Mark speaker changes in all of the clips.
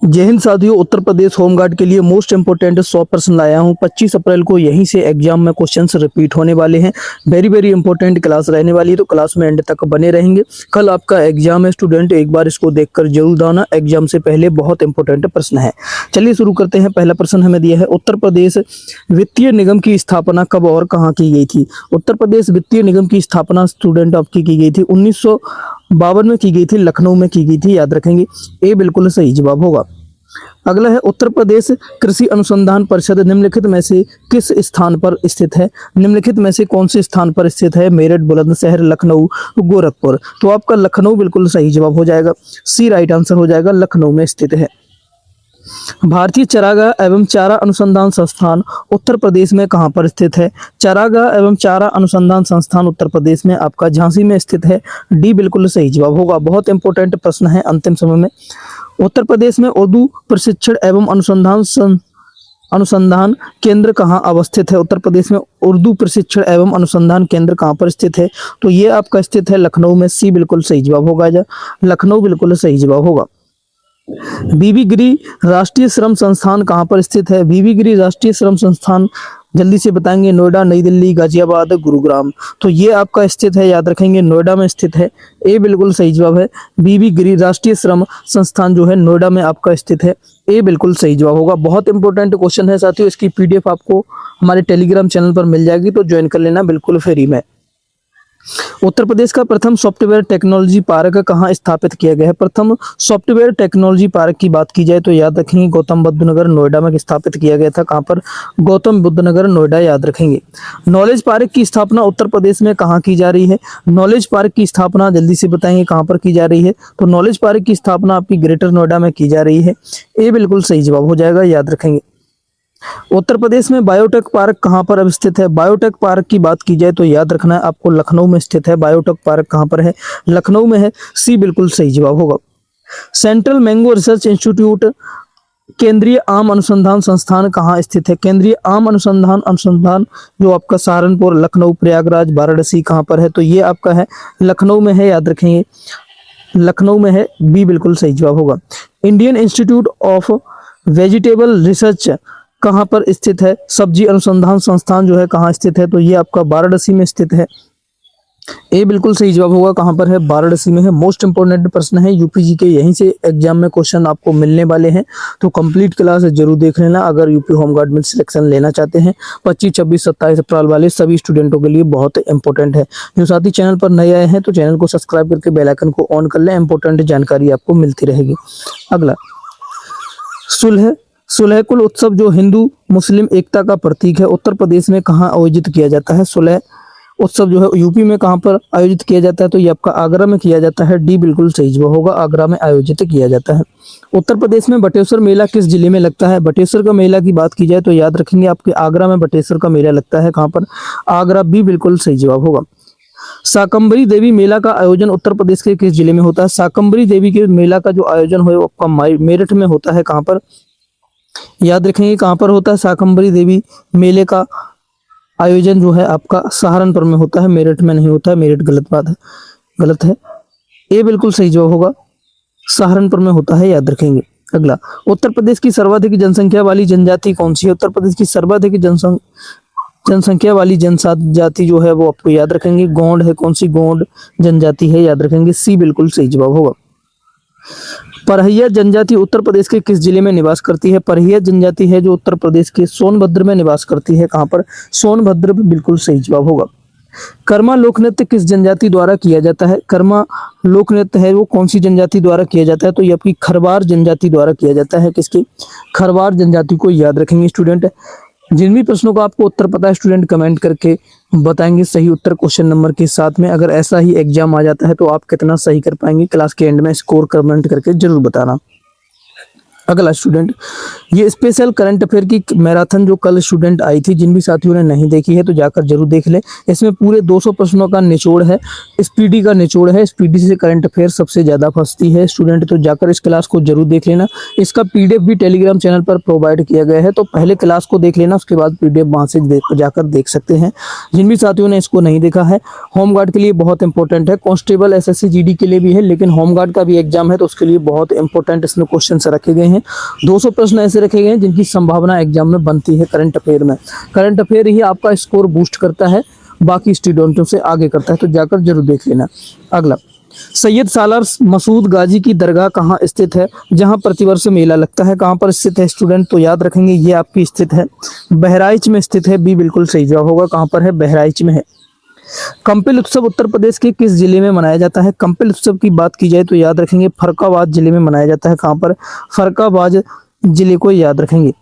Speaker 1: जय हिंद साथियों, उत्तर प्रदेश होमगार्ड के लिए मोस्ट इंपोर्टेंट 100 प्रश्न लाया हूं। 25 अप्रैल को यहीं से एग्जाम में क्वेश्चंस रिपीट होने वाले हैं। वेरी इंपॉर्टेंट क्लास रहने वाली है, तो क्लास में एंड तक बने रहेंगे। कल आपका एग्जाम है स्टूडेंट, एक बार इसको देखकर जरूर दाना। एग्जाम से पहले बहुत इंपॉर्टेंट प्रश्न है। चलिए शुरू करते हैं। पहला प्रश्न हमें दिया है, उत्तर प्रदेश वित्तीय निगम की स्थापना कब और कहाँ की गई थी। उत्तर प्रदेश वित्तीय निगम की स्थापना स्टूडेंट आपकी की गई थी 1952 में की गई थी, लखनऊ में की गई थी, याद रखेंगे। ए बिल्कुल सही जवाब होगा। अगला है, उत्तर प्रदेश कृषि अनुसंधान परिषद निम्नलिखित में से किस स्थान पर स्थित है। निम्नलिखित में से कौन से स्थान पर स्थित है। मेरठ, बुलंदशहर, लखनऊ, गोरखपुर। तो आपका लखनऊ बिल्कुल सही जवाब हो जाएगा। सी राइट आंसर हो जाएगा, लखनऊ में स्थित है। भारतीय चारागाह एवं चारा अनुसंधान संस्थान उत्तर प्रदेश में कहाँ पर स्थित है। चारागाह एवं चारा अनुसंधान संस्थान उत्तर प्रदेश में आपका झांसी में स्थित है। डी बिल्कुल सही जवाब होगा। बहुत इंपॉर्टेंट प्रश्न है अंतिम समय में। उत्तर प्रदेश में उर्दू प्रशिक्षण एवं अनुसंधान केंद्र कहाँ अवस्थित है। उत्तर प्रदेश में उर्दू प्रशिक्षण एवं अनुसंधान केंद्र कहाँ पर स्थित है। तो ये आपका स्थित है लखनऊ में। सी बिल्कुल सही जवाब होगा। लखनऊ बिल्कुल सही जवाब होगा। बीबी गिरी राष्ट्रीय श्रम संस्थान कहाँ पर स्थित है। बीबी गिरी राष्ट्रीय श्रम संस्थान जल्दी से बताएंगे। नोएडा, नई दिल्ली, गाजियाबाद, गुरुग्राम। तो ये आपका स्थित है, याद रखेंगे, नोएडा में स्थित है। ए बिल्कुल सही जवाब है। बीबी गिरी राष्ट्रीय श्रम संस्थान जो है नोएडा में आपका स्थित है। ए बिल्कुल सही जवाब होगा। बहुत इंपॉर्टेंट क्वेश्चन है साथियों। इसकी पीडीएफ आपको हमारे टेलीग्राम चैनल पर मिल जाएगी, तो ज्वाइन कर लेना बिल्कुल फ्री में। उत्तर प्रदेश का प्रथम सॉफ्टवेयर टेक्नोलॉजी पार्क कहाँ स्थापित किया गया है। प्रथम सॉफ्टवेयर टेक्नोलॉजी पार्क की बात की जाए तो याद रखेंगे गौतम बुद्ध नगर, नोएडा में स्थापित किया गया था। कहाँ पर। गौतम बुद्ध नगर, नोएडा, याद रखेंगे। नॉलेज पार्क की स्थापना उत्तर प्रदेश में कहाँ की जा रही है। नॉलेज पार्क की स्थापना जल्दी से बताएंगे कहाँ पर की जा रही है। तो नॉलेज पार्क की स्थापना आपकी ग्रेटर नोएडा में की जा रही है। ए बिल्कुल सही जवाब हो जाएगा, याद रखेंगे। उत्तर प्रदेश में बायोटेक पार्क कहाँ पर स्थित है। बायोटेक पार्क की बात की जाए तो याद रखना है आपको लखनऊ में स्थित है। बायोटेक पार्क कहाँ पर है। लखनऊ में है। सी बिल्कुल सही जवाब होगा। सेंट्रल मैंगो रिसर्च इंस्टीट्यूट केंद्रीय आम अनुसंधान संस्थान कहाँ स्थित है। केंद्रीय आम अनुसंधान जो आपका सहारनपुर, लखनऊ, प्रयागराज, वाराणसी कहाँ पर है। तो ये आपका है लखनऊ में है, याद रखेंगे, लखनऊ में है। बी बिल्कुल सही जवाब होगा। Indian institute of vegetable research कहाँ पर स्थित है। सब्जी अनुसंधान संस्थान जो है कहाँ स्थित है। तो ये आपका वाराणसी में स्थित है। ए बिल्कुल सही जवाब होगा। कहाँ पर है। वाराणसी में है। मोस्ट इंपोर्टेंट प्रश्न है यूपीजी के, यहीं से एग्जाम में क्वेश्चन आपको मिलने वाले हैं, तो कंप्लीट क्लास जरूर देख लेना अगर यूपी होमगार्ड में सिलेक्शन लेना चाहते हैं। 25, 26, 27 अप्रैल वाले सभी स्टूडेंटों के लिए बहुत इंपॉर्टेंट है। जो साथी चैनल पर नए आए हैं तो चैनल को सब्सक्राइब करके बेल आइकन को ऑन कर लें, इंपॉर्टेंट जानकारी आपको मिलती रहेगी। अगला, सुलह कुल उत्सव जो हिंदू मुस्लिम एकता का प्रतीक है, उत्तर प्रदेश में कहाँ आयोजित किया जाता है। सुलह उत्सव जो है यूपी में कहाँ पर आयोजित किया जाता है। तो ये आपका आगरा में किया जाता है। डी बिल्कुल सही जवाब होगा। आगरा में आयोजित किया जाता है। उत्तर प्रदेश में बटेश्वर मेला किस जिले में लगता है। बटेश्वर का मेला की बात की जाए तो याद रखेंगे आपके आगरा में बटेश्वर का मेला लगता है। कहाँ पर। आगरा। बी बिल्कुल सही जवाब होगा। शाकंभरी देवी मेला का आयोजन उत्तर प्रदेश के किस जिले में होता है। शाकंभरी देवी के मेला का जो आयोजन हो वो आपका मेरठ में होता है। कहाँ पर, याद रखेंगे कहाँ पर होता है। शाकंभरी देवी मेले का आयोजन जो है आपका सहारनपुर में होता है, मेरठ में नहीं होता है। मेरठ गलत बात है, गलत है। ए बिल्कुल सही जवाब होगा। सहारनपुर में होता है, याद रखेंगे। अगला, उत्तर प्रदेश की सर्वाधिक जनसंख्या वाली जनजाति कौन सी है। उत्तर प्रदेश की सर्वाधिक जनसंख्या वाली जनजाति जो है वो आपको याद रखेंगे गोंड है। कौन सी। गोंड जनजाति है, याद रखेंगे। सी बिल्कुल सही जवाब होगा। परहिया जनजाति उत्तर प्रदेश के किस जिले में निवास करती है। परहिया जनजाति है जो उत्तर प्रदेश के सोनभद्र में निवास करती है। कहाँ पर। सोनभद्र। बिल्कुल सही जवाब होगा। कर्मा लोक नृत्य किस जनजाति द्वारा किया जाता है। कर्मा लोक नृत्य है वो कौन सी जनजाति द्वारा किया जाता है। तो ये आपकी खरवार जनजाति द्वारा किया जाता है। किसकी। खरवार जनजाति को याद रखेंगे स्टूडेंट। जिन भी प्रश्नों का आपको उत्तर पता है स्टूडेंट कमेंट करके बताएंगे सही उत्तर क्वेश्चन नंबर के साथ में। अगर ऐसा ही एग्जाम आ जाता है तो आप कितना सही कर पाएंगे क्लास के एंड में स्कोर कमेंट करके जरूर बताना। अगला स्टूडेंट, ये स्पेशल करंट अफेयर की मैराथन जो कल स्टूडेंट आई थी, जिन भी साथियों ने नहीं देखी है तो जाकर जरूर देख ले। इसमें पूरे 200 प्रश्नों का निचोड़ है, स्पीडी का निचोड़ है। स्पीडी से करंट अफेयर सबसे ज्यादा फंसती है स्टूडेंट, तो जाकर इस क्लास को जरूर देख लेना। इसका पीडीएफ भी टेलीग्राम चैनल पर प्रोवाइड किया गया है, तो पहले क्लास को देख लेना, उसके बाद पीडीएफ वहां से जाकर देख सकते हैं। जिन भी साथियों ने इसको नहीं देखा है, होमगार्ड के लिए बहुत इंपॉर्टेंट है, कांस्टेबल एसएससी जीडी के लिए भी है, लेकिन होमगार्ड का भी एग्जाम है तो उसके लिए बहुत इंपॉर्टेंट इसमें क्वेश्चन रखे गए हैं। 200 प्रश्न ऐसे रखे गए हैं जिनकी संभावना एग्जाम में बनती है करंट अफेयर में। करंट अफेयर ही आपका स्कोर बूस्ट करता है, बाकी स्टूडेंटों से आगे करता है, तो जाकर जरूर देख लेना। अगला, सैयद सालार मसूद गाजी की दरगाह कहाँ स्थित है जहाँ प्रतिवर्ष मेला लगता है? कहाँ पर स्थित है स्टूडेंट? तो याद रखेंगे ये आपकी स्थित है बहराइच में स्थित है। बी बिल्कुल सही जवाब होगा। कहाँ पर है? बहराइच में है। कंपिल उत्सव उत्तर प्रदेश के किस जिले में मनाया जाता है? कंपिल उत्सव की बात की जाए तो याद रखेंगे फर्रुखाबाद जिले में मनाया जाता है। कहाँ पर? फर्रुखाबाद जिले को याद रखेंगे।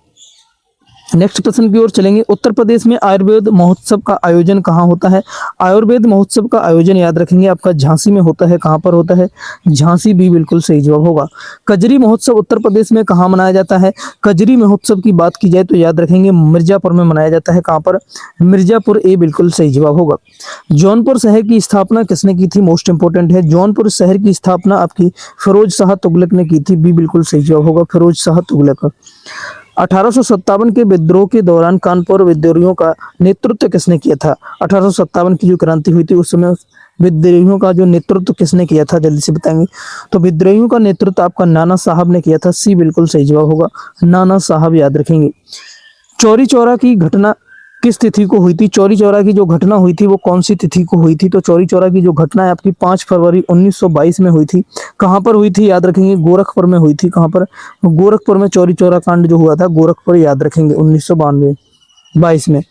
Speaker 1: नेक्स्ट प्रश्न की ओर चलेंगे। उत्तर प्रदेश में आयुर्वेद महोत्सव का आयोजन कहाँ होता है? आयुर्वेद महोत्सव का आयोजन याद रखेंगे आपका झांसी में होता है। कहाँ पर होता है? झांसी। भी बिल्कुल सही जवाब होगा। कजरी महोत्सव उत्तर प्रदेश में कहाँ मनाया जाता है? कजरी महोत्सव की बात की जाए तो याद रखेंगे मिर्जापुर में मनाया जाता है। कहाँ पर? मिर्जापुर। ए बिल्कुल सही जवाब होगा। जौनपुर शहर की स्थापना किसने की थी? मोस्ट इंपोर्टेंट है। जौनपुर शहर की स्थापना आपकी फिरोज शाह तुगलक ने की थी। बी बिल्कुल सही जवाब होगा। फिरोज शाह तुगलक। 1857 के विद्रोह के दौरान कानपुर विद्रोहियों का नेतृत्व किसने किया था? 1857 की जो क्रांति हुई थी उस समय विद्रोहियों का जो नेतृत्व किसने किया था? जल्दी से बताएंगे। तो विद्रोहियों का नेतृत्व आपका नाना साहब ने किया था। सी बिल्कुल सही जवाब होगा। नाना साहब याद रखेंगे। चौरी चौरा की घटना किस तिथि को हुई थी? चौरी चौरा की जो घटना हुई थी वो कौन सी तिथि को हुई थी? तो चौरी चौरा की जो घटना है आपकी 5 फरवरी 1922 में हुई थी। कहाँ पर हुई थी? याद रखेंगे गोरखपुर में हुई थी। कहाँ पर? गोरखपुर में चौरी चौरा कांड जो हुआ था गोरखपुर, याद रखेंगे 1922 में।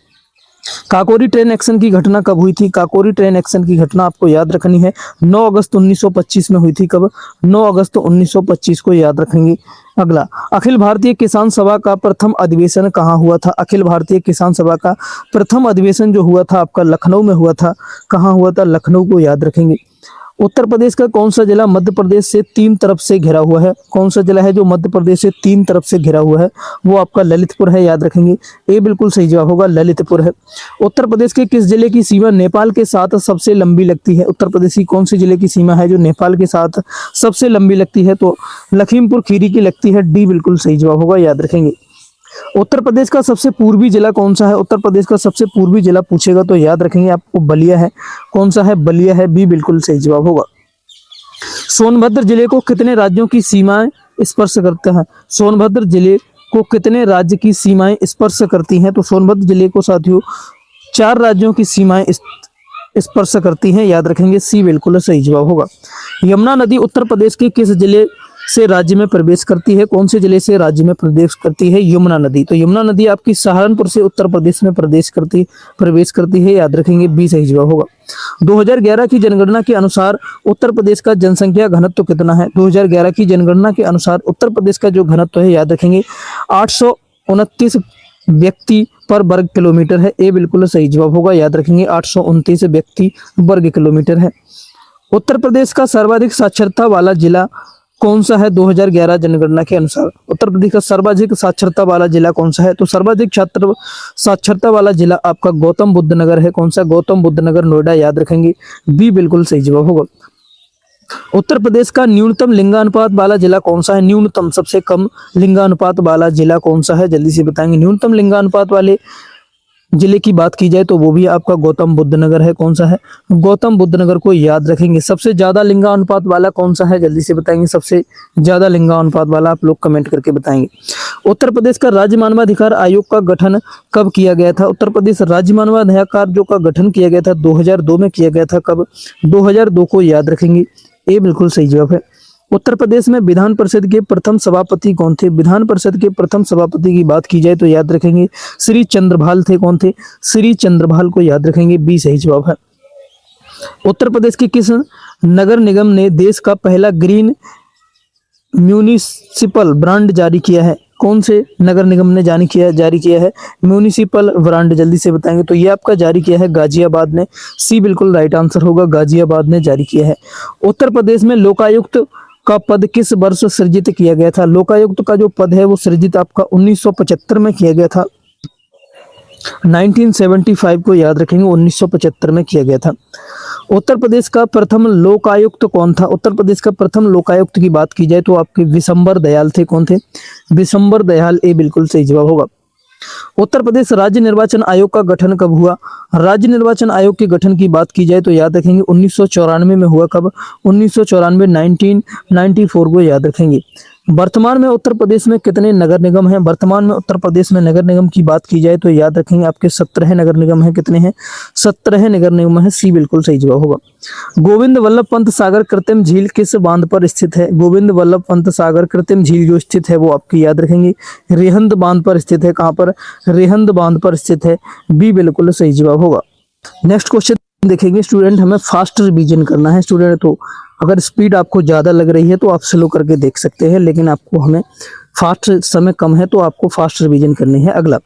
Speaker 1: काकोरी ट्रेन एक्शन की घटना कब हुई थी? काकोरी ट्रेन एक्शन की घटना आपको याद रखनी है 9 अगस्त 1925 में हुई थी। कब? 9 अगस्त 1925 को याद रखेंगे। अगला, अखिल भारतीय किसान सभा का प्रथम अधिवेशन कहाँ हुआ था? अखिल भारतीय किसान सभा का प्रथम अधिवेशन जो हुआ था आपका लखनऊ में हुआ था। कहाँ हुआ था? लखनऊ को याद रखेंगे। उत्तर प्रदेश का कौन सा जिला मध्य प्रदेश से 3 तरफ से घिरा हुआ है? कौन सा जिला है जो मध्य प्रदेश से 3 तरफ से घिरा हुआ है? वो आपका ललितपुर है। याद रखेंगे। ए बिल्कुल सही जवाब होगा। ललितपुर है। उत्तर प्रदेश के किस जिले की सीमा नेपाल के साथ सबसे लंबी लगती है? उत्तर प्रदेश की कौन सी जिले की सीमा है जो नेपाल के साथ सबसे लंबी लगती है? तो लखीमपुर खीरी की लगती है। डी बिल्कुल सही जवाब होगा। याद रखेंगे। उत्तर प्रदेश का सबसे पूर्वी जिला कौन सा है? उत्तर प्रदेश का सबसे पूर्वी जिला पूछेगा तो याद रखेंगे आपको बलिया है। कौन सा है? बलिया है। बी बिल्कुल सही जवाब होगा। सोनभद्र जिले को कितने राज्यों की सीमाएं स्पर्श करते हैं? सोनभद्र जिले को कितने राज्य की सीमाएं स्पर्श करती हैं? तो सोनभद्र जिले को साथियों 4 राज्यों की सीमाएं स्पर्श करती हैं। याद रखेंगे। सी बिल्कुल सही जवाब होगा। यमुना नदी उत्तर प्रदेश के किस जिले से राज्य में प्रवेश करती है? कौन से जिले से राज्य में प्रवेश करती है? यमुना नदी। तो यमुना नदी आपकी सहारनपुर से उत्तर प्रदेश में प्रवेश करती है। याद रखेंगे। बी सही जवाब होगा। 2011 की जनगणना के अनुसार उत्तर प्रदेश का जनसंख्या घनत्व कितना है? 2011 की जनगणना के अनुसार उत्तर प्रदेश का जो घनत्व है याद रखेंगे 829 व्यक्ति पर वर्ग किलोमीटर है। ए बिल्कुल सही जवाब होगा। याद रखेंगे 829 व्यक्ति वर्ग किलोमीटर है। उत्तर प्रदेश का सर्वाधिक साक्षरता वाला जिला कौन सा है? 2011 जनगणना के अनुसार उत्तर प्रदेश का सर्वाधिक साक्षरता वाला जिला कौन सा है? तो सर्वाधिक छात्र साक्षरता वाला जिला आपका गौतम बुद्ध नगर है। कौन सा? गौतम बुद्ध नगर, नोएडा। याद रखेंगे। बी बिल्कुल सही जवाब होगा। उत्तर प्रदेश का न्यूनतम लिंगानुपात वाला जिला कौन सा है? न्यूनतम सबसे कम लिंगानुपात वाला जिला कौन सा है? जल्दी से बताएंगे। न्यूनतम लिंगानुपात वाले जिले की बात की जाए तो वो भी आपका गौतम बुद्ध नगर है। कौन सा है? गौतम बुद्ध नगर को याद रखेंगे। सबसे ज्यादा लिंगानुपात वाला कौन सा है? जल्दी से बताएंगे। सबसे ज्यादा लिंगानुपात वाला आप लोग कमेंट करके बताएंगे। उत्तर प्रदेश का राज्य मानवाधिकार आयोग का गठन कब किया गया था? उत्तर प्रदेश राज्य मानवाधिकार जो का गठन किया गया था 2002 में किया गया था। कब? 2002 को याद रखेंगे। ए बिल्कुल सही जवाब है। उत्तर प्रदेश में विधान परिषद के प्रथम सभापति कौन थे? विधान परिषद के प्रथम सभापति की बात की जाए तो याद रखेंगे श्री चंद्रभाल थे। कौन थे? श्री चंद्रभाल को याद रखेंगे। बी सही जवाब है। उत्तर प्रदेश के किस नगर निगम ने देश का पहला ग्रीन म्यूनिसिपल ब्रांड जारी किया है? कौन से नगर निगम ने जारी किया है म्यूनिसिपल ब्रांड? जल्दी से बताएंगे। तो ये आपका जारी किया है गाजियाबाद ने। सी बिल्कुल राइट आंसर होगा। गाजियाबाद ने जारी किया है। उत्तर प्रदेश में लोकायुक्त का पद किस वर्ष सृजित किया गया था? लोकायुक्त का जो पद है वो सृजित आपका 1975 में किया गया था। 1975 को याद रखेंगे। 1975 में किया गया था। उत्तर प्रदेश का प्रथम लोकायुक्त कौन था? उत्तर प्रदेश का प्रथम लोकायुक्त की बात की जाए तो आपके विशंबर दयाल थे। कौन थे? विशंबर दयाल। ए बिल्कुल सही जवाब होगा। उत्तर प्रदेश राज्य निर्वाचन आयोग का गठन कब हुआ? राज्य निर्वाचन आयोग के गठन की बात की जाए तो याद रखेंगे 1994 में हुआ। कब? 1994, 1994 को याद रखेंगे। वर्तमान में उत्तर प्रदेश में कितने नगर निगम हैं? वर्तमान में उत्तर प्रदेश में नगर निगम की बात की जाए तो याद रखेंगे आपके 17 नगर निगम हैं। कितने हैं? 17 नगर निगम है। सी बिल्कुल सही जवाब होगा। गोविंद वल्लभ पंत सागर कृत्रिम झील किस बांध पर स्थित है? गोविंद वल्लभ पंत सागर कृत्रिम झील जो स्थित है वो आपकी याद रखेंगे रेहंद बांध पर स्थित है। कहां पर? रेहंद बांध पर स्थित है। बी बिल्कुल सही जवाब होगा। नेक्स्ट क्वेश्चन देखेंगे स्टूडेंट, हमें फास्ट रिवीजन करना है स्टूडेंट, तो अगर स्पीड आपको ज़्यादा लग रही है तो आप स्लो करके देख सकते हैं, लेकिन आपको हमें फास्ट समय कम है तो आपको फास्ट रिवीजन करनी है। अगला,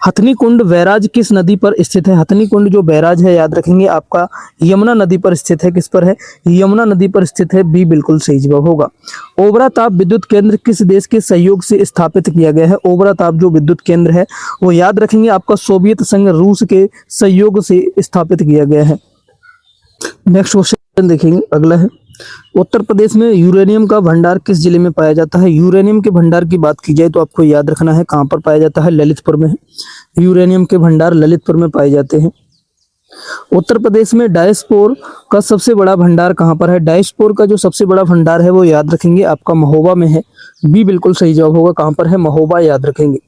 Speaker 1: हथनी कुंड बैराज किस नदी पर स्थित है? हथनी कुंड जो बैराज है याद रखेंगे आपका यमुना नदी पर स्थित है। किस पर है? यमुना नदी पर स्थित है। बी बिल्कुल सही जवाब होगा। ओबरा ताप विद्युत केंद्र किस देश के सहयोग से स्थापित किया गया है? ओबरा ताप जो विद्युत केंद्र है वो याद रखेंगे आपका सोवियत संघ रूस के सहयोग से स्थापित किया गया है। नेक्स्ट क्वेश्चन देखेंगे, अगला है, उत्तर प्रदेश में यूरेनियम का भंडार किस जिले में पाया जाता है? यूरेनियम के भंडार की बात की जाए तो आपको याद रखना है कहां पर पाया जाता है? ललितपुर में है। यूरेनियम के भंडार ललितपुर में पाए जाते हैं। उत्तर प्रदेश में डायस्पोर का सबसे बड़ा भंडार कहां पर है? डायस्पोर का जो सबसे बड़ा भंडार है वो याद रखेंगे आपका महोबा में है। बी बिल्कुल सही जवाब होगा। कहां पर है? महोबा याद रखेंगे।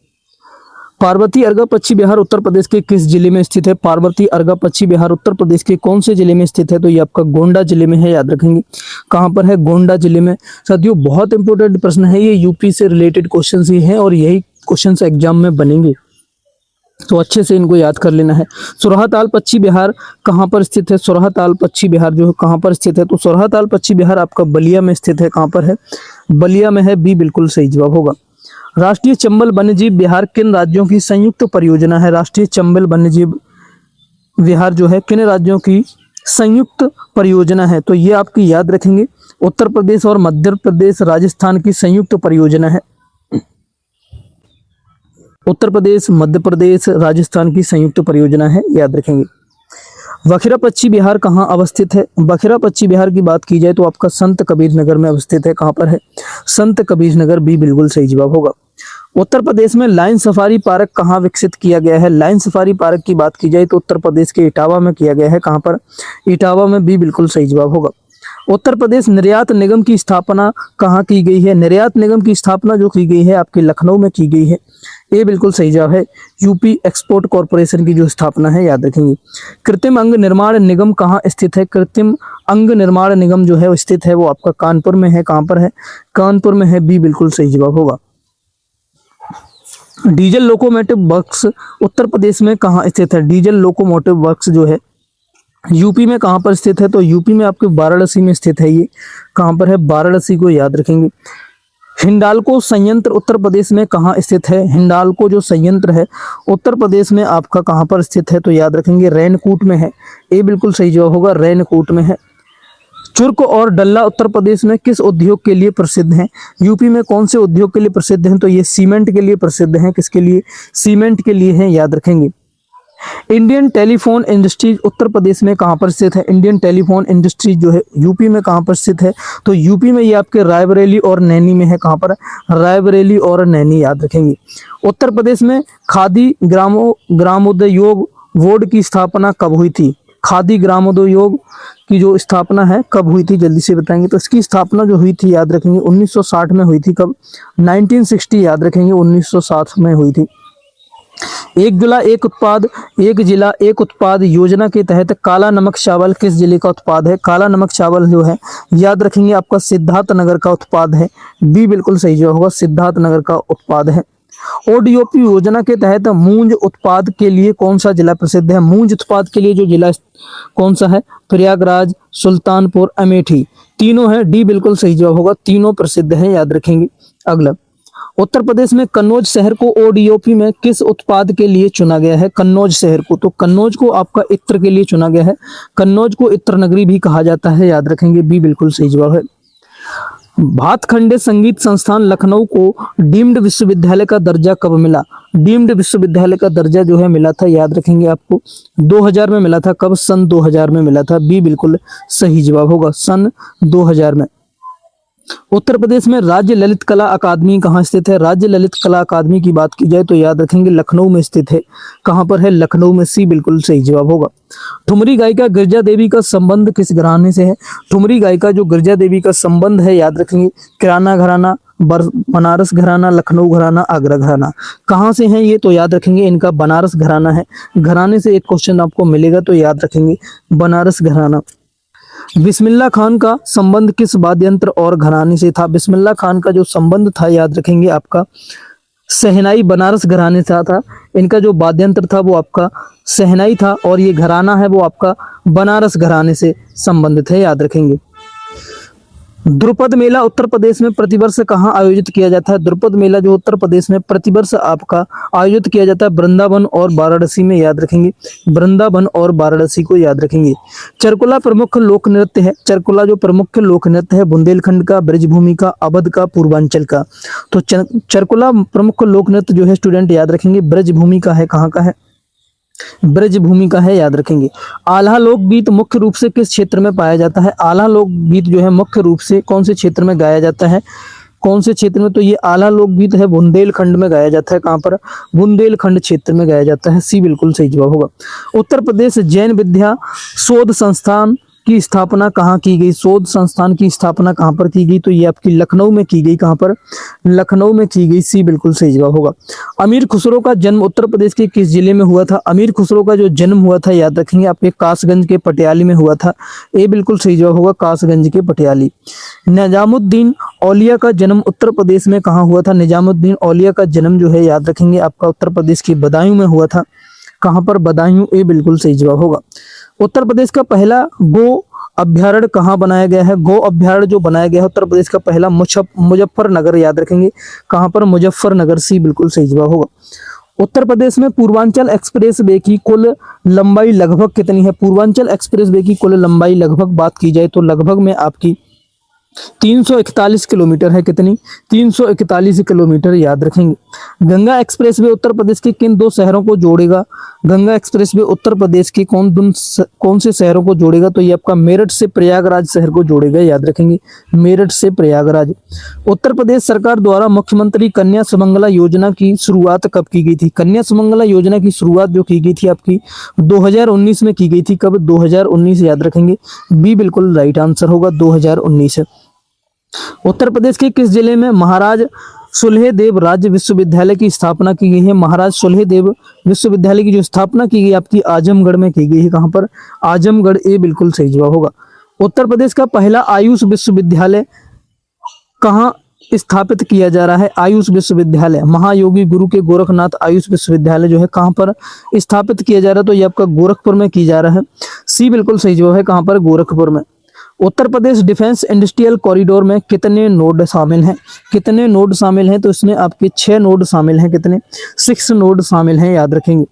Speaker 1: पार्वती अर्गा पक्षी विहार उत्तर प्रदेश के किस जिले में स्थित है? पार्वती अर्गा पक्षी विहार उत्तर प्रदेश के कौन से जिले में स्थित है? तो ये आपका गोंडा जिले में है, याद रखेंगे। कहां पर है? गोंडा जिले में। साथियों बहुत इंपॉर्टेंट प्रश्न है ये, यूपी से रिलेटेड क्वेश्चंस ही हैं और यही क्वेश्चंस एग्जाम में बनेंगे, तो अच्छे से इनको याद कर लेना है। सुरहाताल पक्षी विहार कहाँ पर स्थित है? सुरहाताल पक्षी विहार जो है कहाँ पर स्थित है? तो सुरहाताल पक्षी विहार आपका बलिया में स्थित है। कहाँ पर है? बलिया में है। बी बिल्कुल सही जवाब होगा। राष्ट्रीय चंबल वन्यजीव विहार किन राज्यों की संयुक्त परियोजना है? राष्ट्रीय चंबल वन्यजीव विहार जो है किन राज्यों की संयुक्त परियोजना है? तो ये आपकी याद रखेंगे उत्तर प्रदेश और मध्य प्रदेश राजस्थान की संयुक्त परियोजना है। उत्तर प्रदेश मध्य प्रदेश राजस्थान की संयुक्त परियोजना है, याद रखेंगे। बखिरा पक्षी विहार कहाँ अवस्थित है? बखिरा पक्षी विहार की बात की जाए तो आपका संत कबीर नगर में अवस्थित है। कहाँ पर है? संत कबीर नगर। बी बिल्कुल सही जवाब होगा। उत्तर प्रदेश में लाइन सफारी पार्क कहाँ विकसित किया गया है? लाइन सफारी पार्क की बात की जाए तो उत्तर प्रदेश के इटावा में किया गया है। कहाँ पर? इटावा में। बी बिल्कुल सही जवाब होगा। उत्तर प्रदेश निर्यात निगम की स्थापना कहाँ की गई है? निर्यात निगम की स्थापना जो की गई है आपके लखनऊ में की गई है। ये बिल्कुल सही जवाब है। यूपी एक्सपोर्ट कॉरपोरेशन की जो स्थापना है, याद रखेंगे। कृत्रिम अंग निर्माण निगम कहाँ स्थित है? कृत्रिम अंग निर्माण निगम जो है वो स्थित है वो आपका कानपुर में है। कहाँ पर है? कानपुर में है। बी बिल्कुल सही जवाब होगा। Diesel locomotive works Uttar Pradesh में कहाँ स्थित है? डीजल लोकोमोटिव वर्क्स जो है यूपी में कहाँ पर स्थित है? तो यूपी में आपके वाराणसी में स्थित है। ये कहाँ पर है? वाराणसी को याद रखेंगे। हिंडाल्को संयंत्र उत्तर प्रदेश में कहाँ स्थित है? हिंडाल्को जो संयंत्र है उत्तर प्रदेश में आपका कहाँ पर स्थित है? तो याद रखेंगे रैनकूट में है। ये बिल्कुल सही जवाब होगा, रैनकूट में है। चुर्क और डल्ला उत्तर प्रदेश में किस उद्योग के लिए प्रसिद्ध हैं? यूपी में कौन से उद्योग के लिए प्रसिद्ध हैं? तो ये सीमेंट के लिए प्रसिद्ध हैं। किसके लिए? सीमेंट के लिए हैं, याद रखेंगे। Indian telephone industries Uttar Pradesh में कहाँ पर स्थित है? इंडियन टेलीफोन इंडस्ट्रीज जो है यूपी में कहाँ पर स्थित है? तो यूपी में ये आपके रायबरेली और नैनी में है। कहाँ पर? रायबरेली और नैनी, याद रखेंगे। उत्तर प्रदेश में खादी ग्रामोद्योग बोर्ड की स्थापना कब हुई थी? खादी ग्रामोद्योग की जो स्थापना है कब हुई थी? जल्दी से बताएंगे। तो इसकी स्थापना जो हुई थी याद रखेंगे 1960 में हुई थी। कब? 1960, याद रखेंगे 1960 में हुई थी। एक जिला एक उत्पाद एक जिला एक उत्पाद योजना के तहत काला नमक चावल किस जिले का उत्पाद है? काला नमक चावल जो है याद रखेंगे आपका सिद्धार्थनगर का उत्पाद है। बी बिल्कुल सही जवाब होगा, सिद्धार्थनगर का उत्पाद है। ओडीओपी योजना के तहत मूंज उत्पाद के लिए कौन सा जिला प्रसिद्ध है? मूंज उत्पाद के लिए जो जिला कौन सा है? प्रयागराज, सुल्तानपुर, अमेठी, तीनों है। डी बिल्कुल सही जवाब होगा, तीनों प्रसिद्ध है, याद रखेंगे। अगला, उत्तर प्रदेश में कन्नौज शहर को ओडीओपी में किस उत्पाद के लिए चुना गया है? कन्नौज शहर को, तो कन्नौज को आपका इत्र के लिए चुना गया है। कन्नौज को इत्र नगरी भी कहा जाता है, याद रखेंगे। बी बिल्कुल सही जवाब है। भातखंडे संगीत संस्थान लखनऊ को डीम्ड विश्वविद्यालय का दर्जा कब मिला? डीम्ड विश्वविद्यालय का दर्जा जो है मिला था, याद रखेंगे आपको 2000 में मिला था। कब? सन 2000 में मिला था। बी बिल्कुल सही जवाब होगा, सन 2000 में। उत्तर प्रदेश में राज्य ललित कला अकादमी कहाँ स्थित है? राज्य ललित कला अकादमी की बात की जाए तो याद रखेंगे लखनऊ में स्थित है। कहाँ पर है? लखनऊ में। सी बिल्कुल सही जवाब होगा। ठुमरी गायिका गिरजा देवी का संबंध किस घराने से है? ठुमरी गायिका जो गिरजा देवी का संबंध है, याद रखेंगे किराना घराना, बनारस घराना, लखनऊ घराना, आगरा घराना। कहाँ से हैं ये तो याद रखेंगे, इनका बनारस घराना है। घराने से एक क्वेश्चन आपको मिलेगा तो याद रखेंगे बनारस घराना। बिस्मिल्लाह खान का संबंध किस वाद्य यंत्र और घराने से था? बिस्मिल्लाह खान का जो संबंध था याद रखेंगे आपका शहनाई बनारस घराने से था। इनका जो वाद्य यंत्र था वो आपका शहनाई था और ये घराना है वो आपका बनारस घराने से संबंधित है, याद रखेंगे। द्रुपद मेला उत्तर प्रदेश में प्रतिवर्ष कहाँ आयोजित किया जाता है? द्रुपद मेला जो उत्तर प्रदेश में प्रतिवर्ष आपका आयोजित किया जाता है वृंदावन और वाराणसी में, याद रखेंगे। वृंदावन और वाराणसी को याद रखेंगे। चरकुला प्रमुख लोक नृत्य है। चरकुला जो प्रमुख लोक नृत्य है बुंदेलखंड का, ब्रजभूमि का, अवध का, पूर्वांचल का। तो चरकुला प्रमुख लोक नृत्य जो है स्टूडेंट याद रखेंगे ब्रजभूमि का है। कहाँ का है? ब्रजभूमि का है, याद रखेंगे। आल्हा लोकगीत मुख्य रूप से किस क्षेत्र में पाया जाता है? आल्हा लोकगीत जो है मुख्य रूप से कौन से क्षेत्र में गाया जाता है? कौन से क्षेत्र में? तो ये आल्हा लोकगीत है बुंदेलखंड में गाया जाता है। कहाँ पर? बुंदेलखंड क्षेत्र में गाया जाता है। सी बिल्कुल सही जवाब होगा। उत्तर प्रदेश जैन विद्या शोध संस्थान की स्थापना कहाँ की गई? शोध संस्थान की स्थापना कहाँ पर की गई? तो ये आपकी लखनऊ में की गई। कहाँ पर? लखनऊ में की गई। सी बिल्कुल सही जवाब होगा। अमीर खुसरो का जन्म उत्तर प्रदेश के किस जिले में हुआ था? अमीर खुसरो का जो जन्म हुआ था याद रखेंगे आपके कासगंज के पटियाली में हुआ था। ये बिल्कुल सही जवाब होगा, कासगंज के पटियाली। निजामुद्दीन औलिया का जन्म उत्तर प्रदेश में कहाँ हुआ था? निजामुद्दीन औलिया का जन्म जो है याद रखेंगे आपका उत्तर प्रदेश की बदायूं में हुआ था। कहाँ पर? बदायूं। ये बिल्कुल सही जवाब होगा। उत्तर प्रदेश का पहला गो अभ्यारण्य कहाँ बनाया गया है? गो अभ्यारण्य जो बनाया गया है उत्तर प्रदेश का पहला मुजफ्फरनगर, याद रखेंगे। कहाँ पर? मुजफ्फरनगर। सी बिल्कुल सही जवाब होगा। उत्तर प्रदेश में पूर्वांचल एक्सप्रेस वे की कुल लंबाई लगभग कितनी है? पूर्वांचल एक्सप्रेस वे की कुल लंबाई लगभग बात की जाए तो लगभग में आपकी 341 किलोमीटर है। कितनी? 341 किलोमीटर, याद रखेंगे। गंगा एक्सप्रेसवे उत्तर प्रदेश के किन दो शहरों को जोड़ेगा? गंगा एक्सप्रेसवे उत्तर प्रदेश के कौन से शहरों को जोड़ेगा? तो ये आपका मेरठ से प्रयागराज शहर को जोड़ेगा, याद रखेंगे। मेरठ से प्रयागराज। उत्तर प्रदेश सरकार द्वारा मुख्यमंत्री कन्या सुमंगला योजना की शुरुआत कब की गई थी? कन्या सुमंगला योजना की शुरुआत जो की गई थी आपकी 2019 में की गई थी। कब? 2019, याद रखेंगे। बी बिल्कुल राइट आंसर होगा, 2019 है। उत्तर प्रदेश के किस जिले में महाराज सुहेलदेव राज्य विश्वविद्यालय की स्थापना की गई है? महाराज सुहेलदेव विश्वविद्यालय की जो स्थापना की गई आपकी आजमगढ़ में की गई है। कहाँ पर? आजमगढ़। ये बिल्कुल सही जवाब होगा। उत्तर प्रदेश का पहला आयुष विश्वविद्यालय कहाँ स्थापित किया जा रहा है? आयुष विश्वविद्यालय महायोगी गुरु के गोरखनाथ आयुष विश्वविद्यालय जो है कहाँ पर स्थापित किया जा रहा है? तो ये आपका गोरखपुर में की जा रहा है। सी बिल्कुल सही जवाब है। कहाँ पर? गोरखपुर में। Uttar Pradesh defence industrial corridor में कितने नोड शामिल हैं? कितने नोड शामिल हैं? तो इसमें आपके 6 नोड शामिल हैं। कितने? 6 नोड शामिल हैं, याद रखेंगे।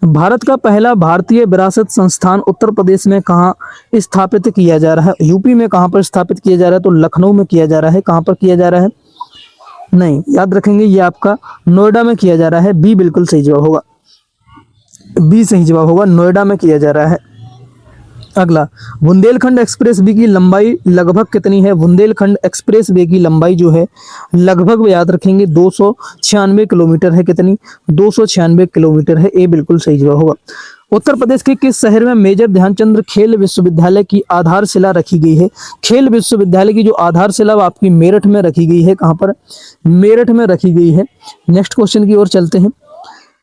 Speaker 1: भारत का पहला भारतीय विरासत संस्थान उत्तर प्रदेश में कहाँ स्थापित किया जा रहा है? यूपी में। कहाँ पर स्थापित किया जा रहा है? तो लखनऊ में किया जा रहा है। कहाँ पर किया जा रहा है? नहीं, याद रखेंगे ये आपका नोएडा में किया जा रहा है। बी बिल्कुल सही जवाब होगा। बी सही जवाब होगा, नोएडा में किया जा रहा है। अगला, बुंदेलखंड एक्सप्रेस वे की लंबाई लगभग कितनी है? बुंदेलखंड एक्सप्रेस वे की लंबाई जो है लगभग याद रखेंगे 296 किलोमीटर है। कितनी? 296 किलोमीटर है। ये बिल्कुल सही जवाब होगा। उत्तर प्रदेश के किस शहर में मेजर ध्यानचंद खेल विश्वविद्यालय की आधारशिला रखी गई है? खेल विश्वविद्यालय की जो आधारशिला आपकी मेरठ में रखी गई है। कहाँ पर? मेरठ में रखी गई है। नेक्स्ट क्वेश्चन की ओर चलते हैं।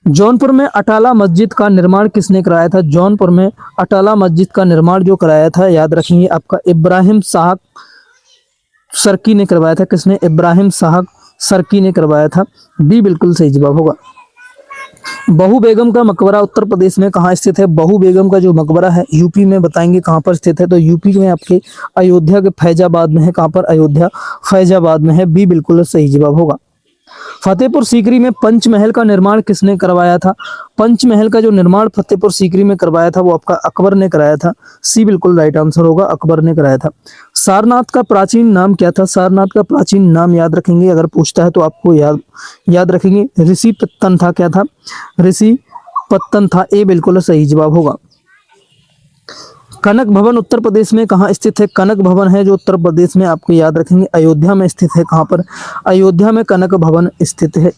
Speaker 1: जौनपुर में अटाला मस्जिद का निर्माण किसने कराया था? जौनपुर में अटाला मस्जिद का निर्माण जो कराया था याद रखेंगे आपका इब्राहिम शाह सर्की ने करवाया था। किसने? इब्राहिम शाह सर्की ने करवाया था। बी बिल्कुल सही जवाब होगा। बहू बेगम का मकबरा उत्तर प्रदेश में कहाँ स्थित है? बहू बेगम का जो मकबरा है यूपी में, बताएंगे कहाँ पर स्थित है? तो यूपी में आपके अयोध्या के फैजाबाद में है। कहाँ पर? अयोध्या फैजाबाद में है। बी बिल्कुल सही जवाब होगा। फतेहपुर सीकरी में पंचमहल का निर्माण किसने करवाया था? पंचमहल का जो निर्माण फतेहपुर सीकरी में करवाया था वो आपका अकबर ने कराया था। सी बिल्कुल राइट आंसर होगा, अकबर ने कराया था। सारनाथ का प्राचीन नाम क्या था? सारनाथ का प्राचीन नाम याद रखेंगे, अगर पूछता है तो आपको याद रखेंगे ऋषि पत्तन था। क्या था? ऋषि पत्तन था। ए बिल्कुल सही जवाब होगा। कनक भवन उत्तर प्रदेश में कहाँ स्थित है? कनक भवन है जो उत्तर प्रदेश में आपको याद रखेंगे अयोध्या में स्थित है। कहाँ पर? अयोध्या में कनक भवन स्थित है।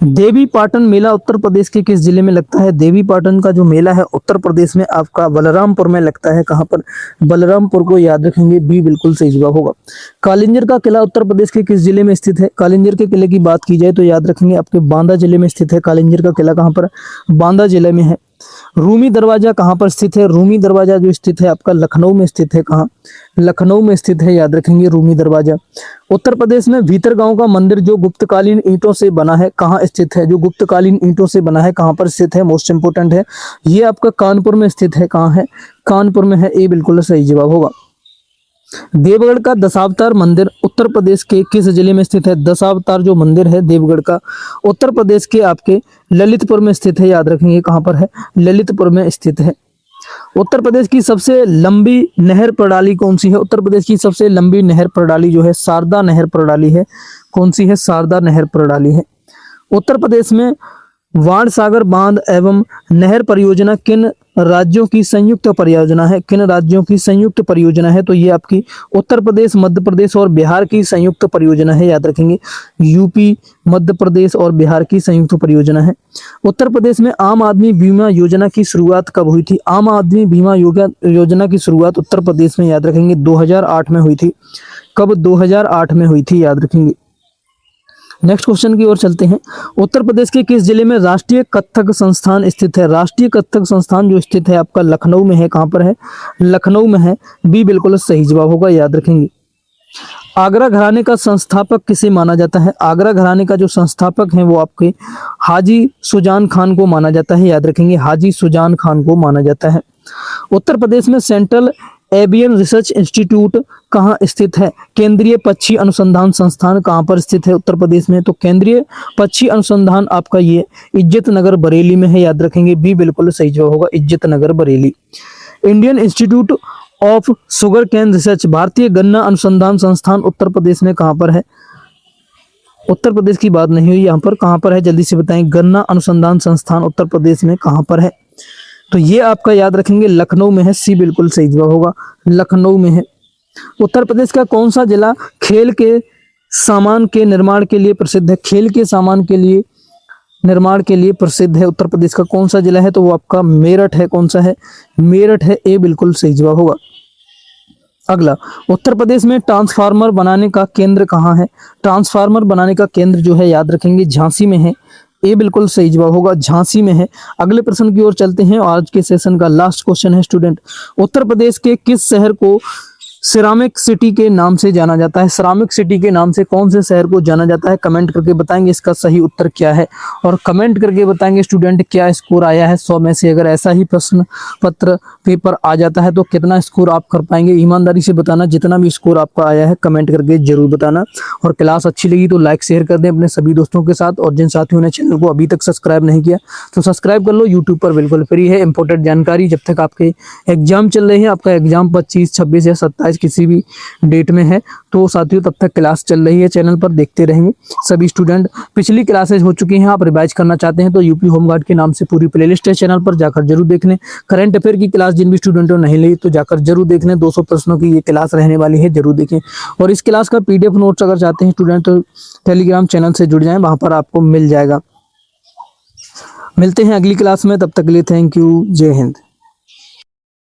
Speaker 1: देवी पाटन मेला उत्तर प्रदेश के किस जिले में लगता है? देवी पाटन का जो मेला है उत्तर प्रदेश में आपका बलरामपुर में लगता है। कहां पर? बलरामपुर को याद रखेंगे, बी बिल्कुल सही जवाब होगा। कालिंजर का किला उत्तर प्रदेश के किस जिले में स्थित है? कालिंजर के किले की बात की जाए तो याद रखेंगे आपके बांदा जिले में स्थित है। कालिंजर का किला कहां पर? बांदा जिले में है। रूमी दरवाजा कहां पर स्थित है? रूमी दरवाजा जो स्थित है आपका लखनऊ में स्थित है। कहां? लखनऊ में स्थित है, याद रखेंगे रूमी दरवाजा। उत्तर प्रदेश में भीतरगांव का मंदिर जो गुप्तकालीन ईंटों से बना है कहां स्थित है? जो गुप्तकालीन ईंटों से बना है कहां पर स्थित है? मोस्ट इंपोर्टेंट है, ये आपका कानपुर में स्थित है। कहां है? कानपुर में है, ए बिल्कुल सही जवाब होगा। देवगढ़ का दशावतार मंदिर उत्तर प्रदेश के किस जिले में स्थित है? दशावतार जो मंदिर है देवगढ़ का उत्तर प्रदेश के आपके ललितपुर में स्थित है, याद रखेंगे कहां पर है? ललितपुर में स्थित है। उत्तर प्रदेश की सबसे लंबी नहर प्रणाली कौन सी है? उत्तर प्रदेश की सबसे लंबी नहर प्रणाली जो है शारदा नहर प्रणाली है। कौन सी है? शारदा नहर प्रणाली है। उत्तर प्रदेश में वाण सागर बांध एवं नहर परियोजना किन राज्यों की संयुक्त परियोजना है? किन राज्यों की संयुक्त परियोजना है? तो ये आपकी उत्तर प्रदेश, मध्य प्रदेश और बिहार की संयुक्त परियोजना है, याद रखेंगे। यूपी, मध्य प्रदेश और बिहार की संयुक्त परियोजना है। उत्तर प्रदेश में आम आदमी बीमा योजना की शुरुआत कब हुई थी? आम आदमी बीमा योजना की शुरुआत उत्तर प्रदेश में, याद रखेंगे 2008 में हुई थी। कब? 2008 में हुई थी, याद रखेंगे। नेक्स्ट क्वेश्चन की ओर चलते हैं। उत्तर प्रदेश के किस जिले में राष्ट्रीय कथक संस्थान स्थित है? राष्ट्रीय कथक संस्थान जो स्थित है आपका लखनऊ में है। कहां पर है? लखनऊ में है, बी बिल्कुल सही जवाब होगा, याद रखेंगे। आगरा घराने का संस्थापक किसे माना जाता है? आगरा घराने का जो संस्थापक है वो आपके हाजी सुजान खान को माना जाता है, याद रखेंगे हाजी सुजान खान को माना जाता है। उत्तर प्रदेश में सेंट्रल एवियन रिसर्च इंस्टीट्यूट कहाँ स्थित है? केंद्रीय पक्षी अनुसंधान संस्थान कहाँ पर स्थित है उत्तर प्रदेश में? तो केंद्रीय पक्षी अनुसंधान आपका ये इज्जत नगर बरेली में है, याद रखेंगे, बी बिल्कुल सही जवाब होगा, Izzatnagar Bareilly. Indian institute of sugar cane research, भारतीय गन्ना अनुसंधान संस्थान उत्तर प्रदेश में कहाँ पर है? उत्तर प्रदेश की बात नहीं हुई यहाँ पर, कहाँ पर है जल्दी से बताएं। गन्ना अनुसंधान संस्थान उत्तर प्रदेश में कहाँ पर है? तो ये आपका याद रखेंगे लखनऊ में है, सी बिल्कुल सही जवाब होगा, लखनऊ में है। उत्तर प्रदेश का कौन सा जिला खेल के सामान के निर्माण के लिए प्रसिद्ध है? खेल के सामान के लिए निर्माण के लिए प्रसिद्ध है उत्तर प्रदेश का कौन सा जिला है? तो वो आपका मेरठ है। कौन सा है? मेरठ है, ए बिल्कुल सही जवाब होगा। अगला, उत्तर प्रदेश में ट्रांसफार्मर बनाने का केंद्र कहाँ है? ट्रांसफार्मर बनाने का केंद्र जो है याद रखेंगे झांसी में है, ए बिल्कुल सही जवाब होगा, झांसी में है। अगले प्रश्न की ओर चलते हैं। आज के सेशन का लास्ट क्वेश्चन है स्टूडेंट, उत्तर प्रदेश के किस शहर को सिरामिक सिटी के नाम से जाना जाता है? सिरामिक सिटी के नाम से कौन से शहर को जाना जाता है? कमेंट करके बताएंगे इसका सही उत्तर क्या है, और कमेंट करके बताएंगे स्टूडेंट क्या स्कोर आया है 100 में से। अगर ऐसा ही प्रश्न पत्र पेपर आ जाता है तो कितना स्कोर आप कर पाएंगे, ईमानदारी से बताना। जितना भी स्कोर आपका आया है कमेंट करके जरूर बताना, और क्लास अच्छी लगी तो लाइक शेयर कर दें अपने सभी दोस्तों के साथ, और जिन साथियों ने चैनल को अभी तक सब्सक्राइब नहीं किया तो सब्सक्राइब कर लो। यूट्यूब पर बिल्कुल फ्री है, इंपॉर्टेंट जानकारी। जब तक आपके एग्जाम चल रहे हैं, आपका एग्जाम 25, 26 या 27 किसी भी डेट में है तो साथियों तब तक क्लास चल रही है, चैनल पर देखते रहेंगे सभी स्टूडेंट। पिछली क्लासेज हो चुकी हैं, आप रिवाइज करना चाहते हैं तो यूपी होमगार्ड के नाम से पूरी प्लेलिस्ट है, चैनल पर जाकर जरूर देख लें। करंट अफेयर की क्लास जिन भी स्टूडेंटों ने नहीं ली तो जाकर जरूर देख लें, 200 प्रश्नों की ये क्लास रहने वाली है, जरूर देखें। और इस क्लास का PDF नोट्स अगर चाहते हैं स्टूडेंट तो टेलीग्राम चैनल से जुड़ जाएं, वहां पर आपको मिल जाएगा। मिलते हैं अगली क्लास में, तब तक के लिए थैंक यू, जय हिंद।